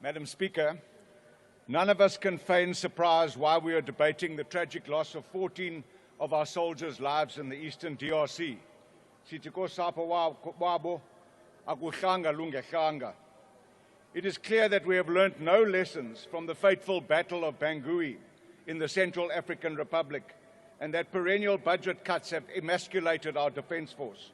Madam Speaker, none of us can feign surprise why we are debating the tragic loss of 14 of our soldiers' lives in the eastern DRC. It is clear that we have learnt no lessons from the fateful Battle of Bangui in the Central African Republic, and that perennial budget cuts have emasculated our defence force.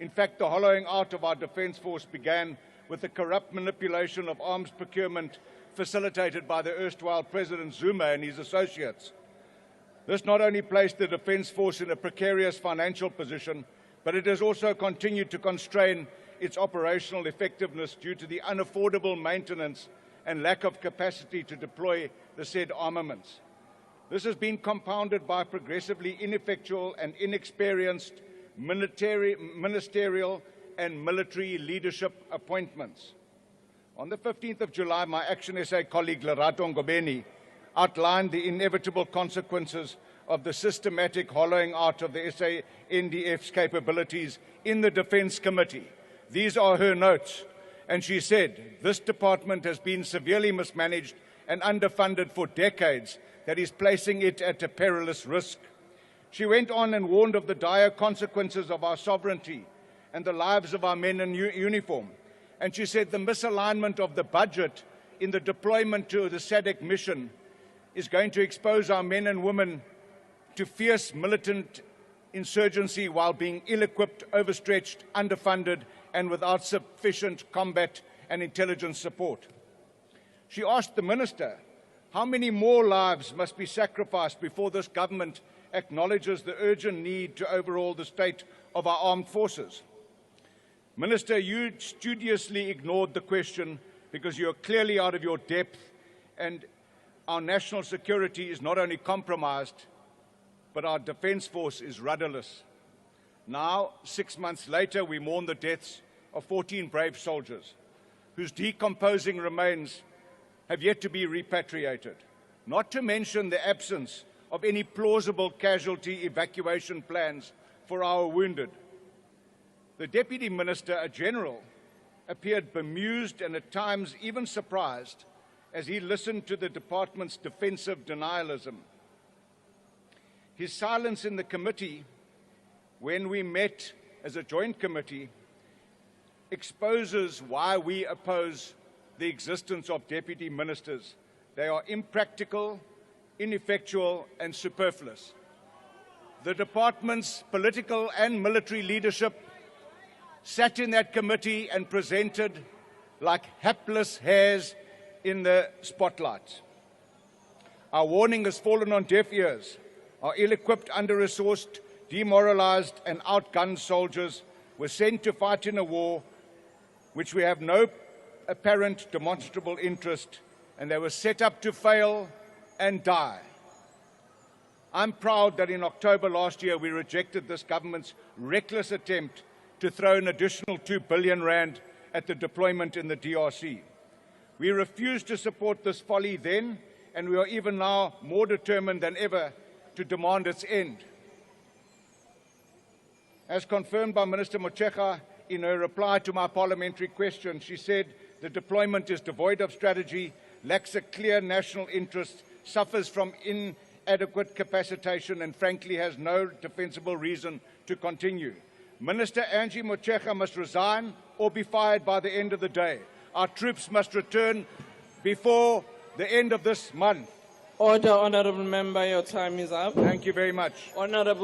In fact, the hollowing out of our defence force began with the corrupt manipulation of arms procurement facilitated by the erstwhile President Zuma and his associates. This not only placed the defence force in a precarious financial position, but it has also continued to constrain its operational effectiveness due to the unaffordable maintenance and lack of capacity to deploy the said armaments. This has been compounded by progressively ineffectual and inexperienced ministerial and military leadership appointments. On the 15th of July, my ActionSA colleague Lerato Ngobeni outlined the inevitable consequences of the systematic hollowing out of the SANDF's capabilities in the Defence Committee. These are her notes, and she said, "This department has been severely mismanaged and underfunded for decades that is placing it at a perilous risk." She went on and warned of the dire consequences of our sovereignty and the lives of our men in uniform. And she said the misalignment of the budget in the deployment to the SADC mission is going to expose our men and women to fierce militant insurgency while being ill-equipped, overstretched, underfunded, and without sufficient combat and intelligence support. She asked the Minister, how many more lives must be sacrificed before this government acknowledges the urgent need to overhaul the state of our armed forces? Minister, you studiously ignored the question because you are clearly out of your depth, and our national security is not only compromised, but our defence force is rudderless. Now, 6 months later, we mourn the deaths of 14 brave soldiers whose decomposing remains have yet to be repatriated, not to mention the absence of any plausible casualty evacuation plans for our wounded. The Deputy Minister General appeared bemused and at times even surprised as he listened to the department's defensive denialism. His silence in the committee, when we met as a joint committee, exposes why we oppose the existence of deputy ministers. They are impractical, ineffectual, and superfluous. The department's political and military leadership sat in that committee and presented like hapless hares in the spotlight. Our warning has fallen on deaf ears. Our ill-equipped, under-resourced, demoralized, and outgunned soldiers were sent to fight in a war which we have no apparent demonstrable interest, and they were set up to fail and die. I'm proud that in October last year we rejected this government's reckless attempt to throw an additional 2 billion rand at the deployment in the DRC. We refused to support this folly then, and we are even now more determined than ever to demand its end. As confirmed by Minister Mochega in her reply to my parliamentary question, she said the deployment is devoid of strategy, lacks a clear national interest, suffers from inadequate capacitation, and frankly has no defensible reason to continue. Minister Angie Mochega must resign or be fired by the end of the day. Our troops must return before the end of this month. Order, Honourable Member, your time is up. Thank you very much. Honourable